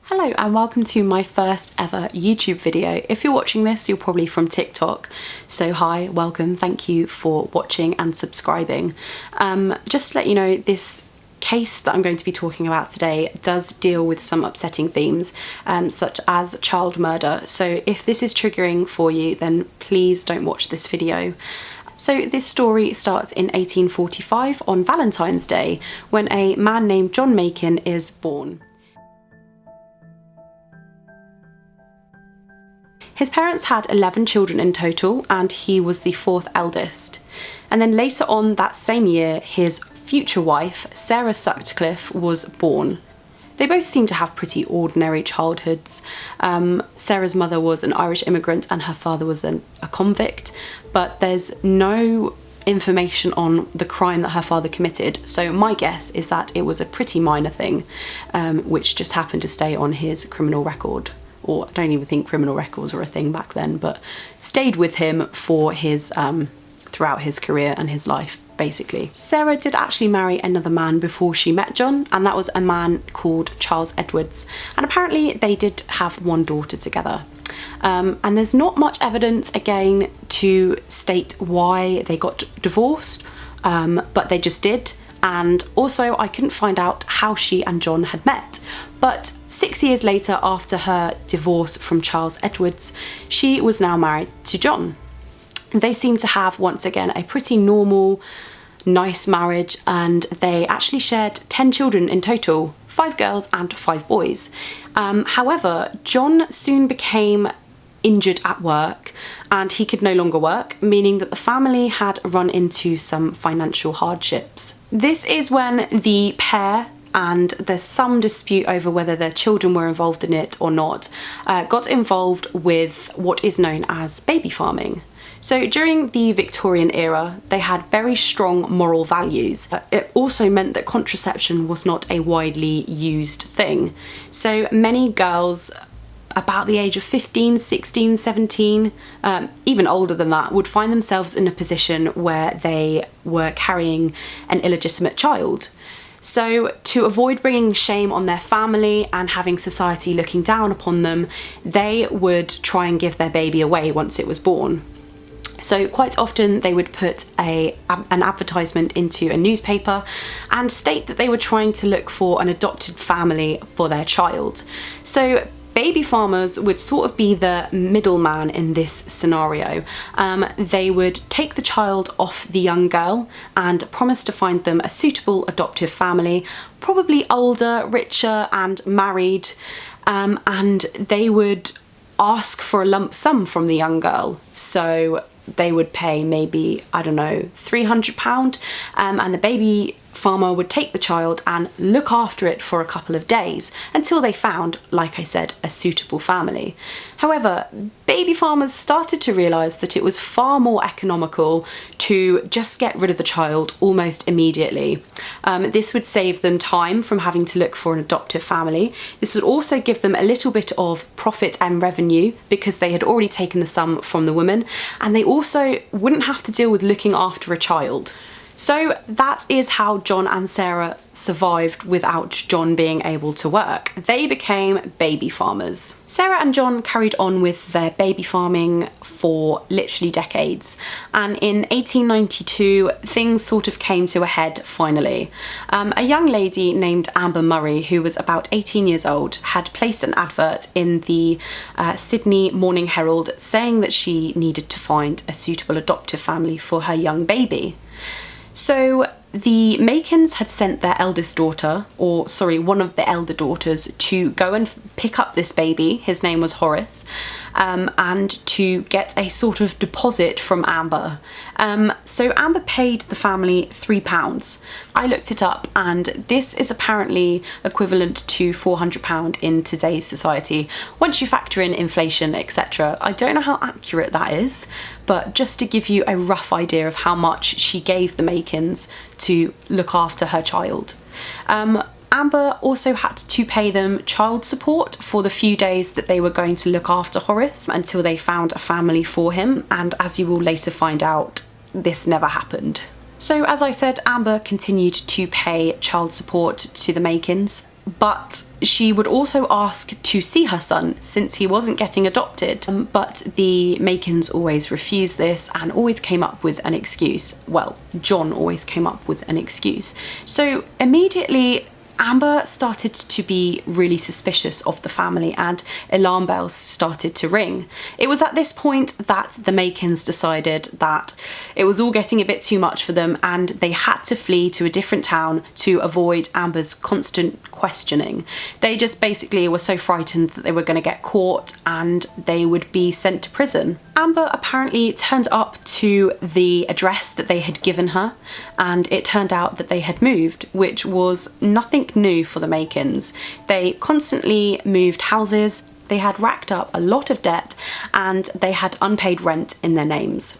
Hello and welcome to my first ever YouTube video. If you're watching this, you're probably from TikTok. So hi, welcome, thank you for watching and subscribing. Just to let you know, this case that I'm going to be talking about today does deal with some upsetting themes, such as child murder. So if this is triggering for you, then please don't watch this video. So this story starts in 1845 on Valentine's Day, when a man named John Makin is born. His parents had 11 children in total, and he was the fourth eldest. And then later on that same year, his future wife, Sarah Sutcliffe, was born. They both seem to have pretty ordinary childhoods. Sarah's mother was an Irish immigrant and her father was a convict, but there's no information on the crime that her father committed, so my guess is that it was a pretty minor thing, which just happened to stay on his criminal record. Or I don't even think criminal records were a thing back then, but stayed with him for his throughout his career and his life, basically. Sarah did actually marry another man before she met John, and that was a man called Charles Edwards, and apparently they did have one daughter together. And there's not much evidence, again, to state why they got divorced, but they just did. And also I couldn't find out how she and John had met, but 6 years later, after her divorce from Charles Edwards, she was now married to John. They seem to have, once again, a pretty normal, nice marriage, and they actually shared 10 children in total, 5 girls and 5 boys. However, John soon became injured at work and he could no longer work, meaning that the family had run into some financial hardships. This is when the pair, and there's some dispute over whether their children were involved in it or not, got involved with what is known as baby farming. So during the Victorian era, they had very strong moral values. It also meant that contraception was not a widely used thing. So many girls about the age of 15, 16, 17, even older than that, would find themselves in a position where they were carrying an illegitimate child. So to avoid bringing shame on their family and having society looking down upon them, they would try and give their baby away once it was born. So quite often they would put an advertisement into a newspaper and state that they were trying to look for an adopted family for their child. So baby farmers would sort of be the middleman in this scenario. They would take the child off the young girl and promise to find them a suitable adoptive family, probably older, richer and married, and they would ask for a lump sum from the young girl. So they would pay maybe, I don't know, £300, and the baby farmer would take the child and look after it for a couple of days until they found, like I said, a suitable family. However, baby farmers started to realise that it was far more economical to just get rid of the child almost immediately. This would save them time from having to look for an adoptive family. This would also give them a little bit of profit and revenue because they had already taken the sum from the woman, and they also wouldn't have to deal with looking after a child. So that is how John and Sarah survived without John being able to work. They became baby farmers. Sarah and John carried on with their baby farming for literally decades, and in 1892 things sort of came to a head finally. A young lady named Amber Murray, who was about 18 years old, had placed an advert in the Sydney Morning Herald saying that she needed to find a suitable adoptive family for her young baby. So the Makins had sent their eldest daughter, or sorry, one of the elder daughters, to go and pick up this baby. His name was Horace, and to get a sort of deposit from Amber. So Amber paid the family £3. I looked it up, and this is apparently equivalent to £400 in today's society, once you factor in inflation, etc. I don't know how accurate that is, but just to give you a rough idea of how much she gave the Makins to look after her child. Amber also had to pay them child support for the few days that they were going to look after Horace until they found a family for him, and as you will later find out, this never happened. So as I said, Amber continued to pay child support to the Makins. but she would also ask to see her son since he wasn't getting adopted. But the Makins always refused this and always came up with an excuse. Well, John always came up with an excuse. So immediately Amber started to be really suspicious of the family and alarm bells started to ring. It was at this point that the Makins decided that it was all getting a bit too much for them and they had to flee to a different town to avoid Amber's constant questioning. They just basically were so frightened that they were going to get caught and they would be sent to prison. Amber apparently turned up to the address that they had given her, and it turned out that they had moved, which was nothing new for the Makins. They constantly moved houses, they had racked up a lot of debt, and they had unpaid rent in their names.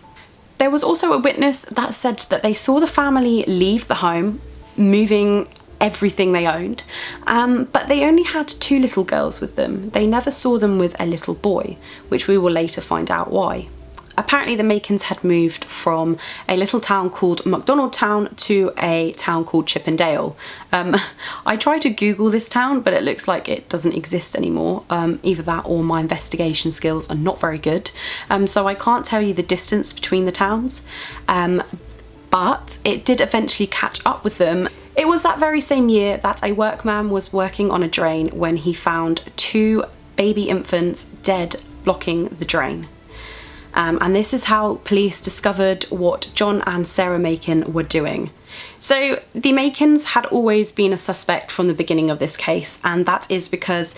There was also a witness that said that they saw the family leave the home, moving everything they owned, but they only had 2 little girls with them. They never saw them with a little boy, which we will later find out why. Apparently the Makins had moved from a little town called MacDonald Town to a town called Chippendale. I tried to Google this town, but it looks like it doesn't exist anymore. Either that or my investigation skills are not very good. So I can't tell you the distance between the towns, but it did eventually catch up with them. It was that very same year that a workman was working on a drain when he found 2 baby infants dead blocking the drain. And this is how police discovered what John and Sarah Makin were doing. So the Makins had always been a suspect from the beginning of this case, and that is because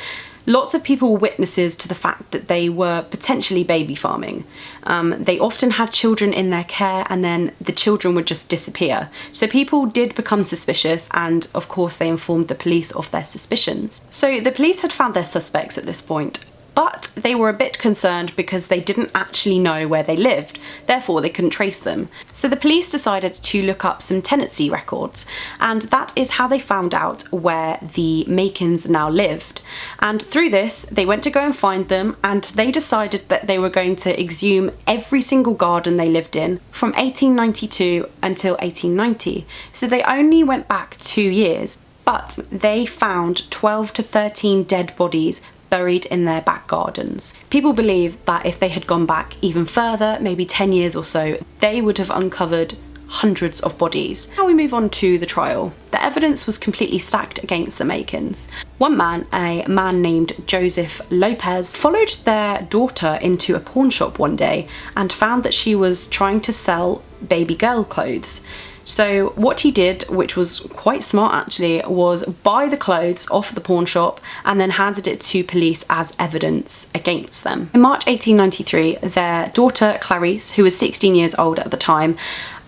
lots of people were witnesses to the fact that they were potentially baby farming. They often had children in their care and then the children would just disappear. So people did become suspicious, and of course they informed the police of their suspicions. So the police had found their suspects at this point, but they were a bit concerned because they didn't actually know where they lived, therefore they couldn't trace them. So the police decided to look up some tenancy records, and that is how they found out where the Makins now lived. And through this, they went to go and find them, and they decided that they were going to exhume every single garden they lived in from 1892 until 1890. So they only went back 2 years, but they found 12 to 13 dead bodies buried in their back gardens. People believe that if they had gone back even further, maybe 10 years or so, they would have uncovered hundreds of bodies. Now we move on to the trial. The evidence was completely stacked against the Makins. One man, a man named Joseph Lopez, followed their daughter into a pawn shop one day and found that she was trying to sell baby girl clothes. So what he did, which was quite smart actually, was buy the clothes off the pawn shop and then handed it to police as evidence against them. In March 1893, their daughter Clarice, who was 16 years old at the time,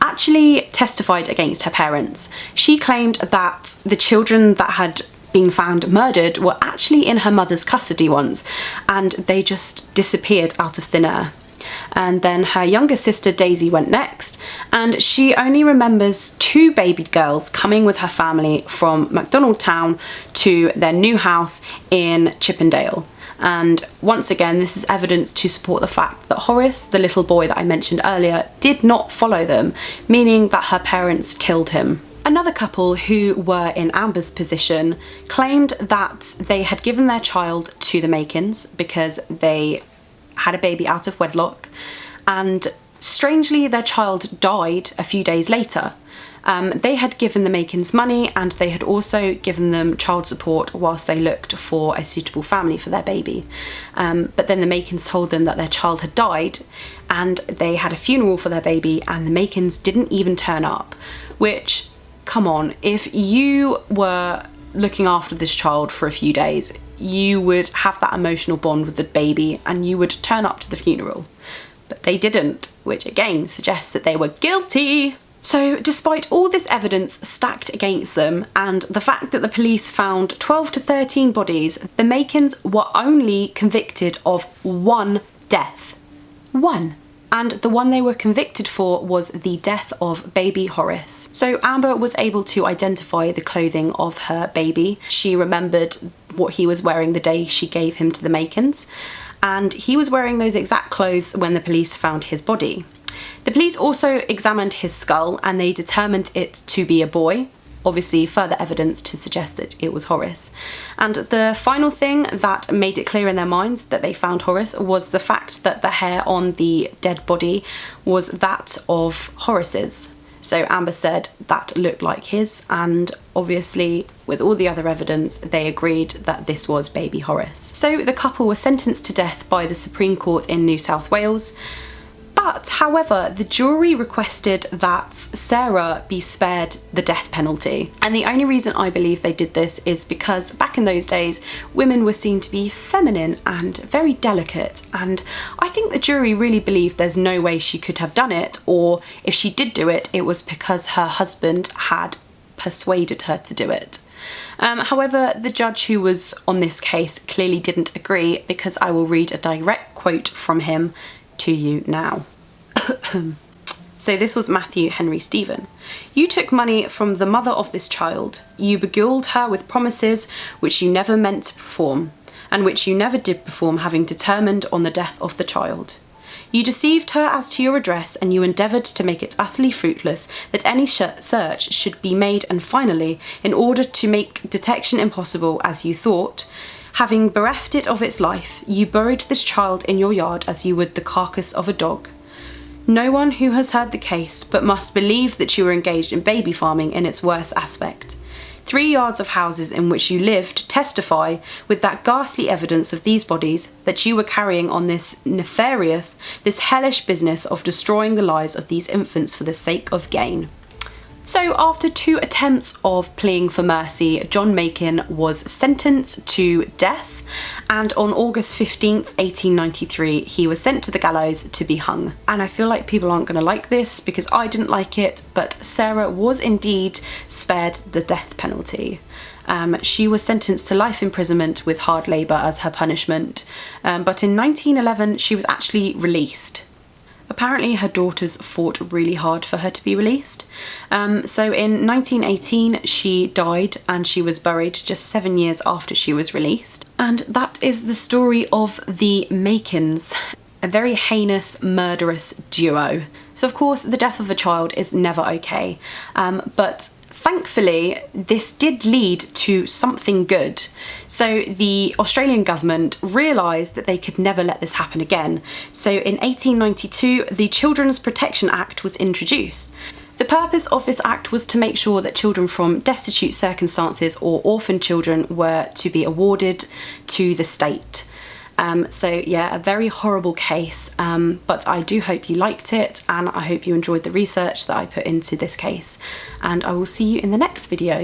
actually testified against her parents. She claimed that the children that had been found murdered were actually in her mother's custody once, and they just disappeared out of thin air. And then her younger sister Daisy went next, and she only remembers 2 baby girls coming with her family from MacDonald Town to their new house in Chippendale. And once again, this is evidence to support the fact that Horace, the little boy that I mentioned earlier, did not follow them, meaning that her parents killed him. Another couple who were in Amber's position claimed that they had given their child to the Makins because they had a baby out of wedlock, and strangely their child died a few days later. They had given the Makins money, and they had also given them child support whilst they looked for a suitable family for their baby. But then the Makins told them that their child had died, and they had a funeral for their baby, and the Makins didn't even turn up. Which, come on, if you were looking after this child for a few days, you would have that emotional bond with the baby and you would turn up to the funeral. But they didn't, which again suggests that they were guilty. So despite all this evidence stacked against them and the fact that the police found 12 to 13 bodies, the Makins were only convicted of 1 death. 1. And the one they were convicted for was the death of baby Horace. So Amber was able to identify the clothing of her baby. She remembered what he was wearing the day she gave him to the Makins, and he was wearing those exact clothes when the police found his body. The police also examined his skull and they determined it to be a boy. obviously further evidence to suggest that it was Horace. And the final thing that made it clear in their minds that they found Horace was the fact that the hair on the dead body was that of Horace's. So Amber said that looked like his, and obviously with all the other evidence they agreed that this was baby Horace. So the couple were sentenced to death by the Supreme Court in New South Wales. But, however, the jury requested that Sarah be spared the death penalty. And the only reason I believe they did this is because back in those days, women were seen to be feminine and very delicate. And I think the jury really believed there's no way she could have done it, or if she did do it, it was because her husband had persuaded her to do it. However, the judge who was on this case clearly didn't agree, because I will read a direct quote from him to you now. So this was Matthew Henry Stephen. "You took money from the mother of this child. You beguiled her with promises which you never meant to perform, and which you never did perform, having determined on the death of the child. You deceived her as to your address, and you endeavoured to make it utterly fruitless that any search should be made, and finally, in order to make detection impossible, as you thought, having bereft it of its life, you buried this child in your yard as you would the carcass of a dog. No one who has heard the case but must believe that you were engaged in baby farming in its worst aspect. 3 yards of houses in which you lived testify, with that ghastly evidence of these bodies, that you were carrying on this nefarious, this hellish business of destroying the lives of these infants for the sake of gain." So after 2 attempts of pleading for mercy, John Makin was sentenced to death, and on August 15th, 1893, he was sent to the gallows to be hung. And I feel like people aren't going to like this, because I didn't like it, but Sarah was indeed spared the death penalty. She was sentenced to life imprisonment with hard labour as her punishment, but in 1911 she was actually released. Apparently her daughters fought really hard for her to be released. So in 1918 she died, and she was buried just 7 years after she was released. And that is the story of the Makins, a very heinous, murderous duo. So of course the death of a child is never okay, but thankfully, this did lead to something good. So the Australian government realised that they could never let this happen again. So in 1892, the Children's Protection Act was introduced. The purpose of this act was to make sure that children from destitute circumstances or orphan children were to be awarded to the state. So yeah, a very horrible case, but I do hope you liked it, and I hope you enjoyed the research that I put into this case, and I will see you in the next video.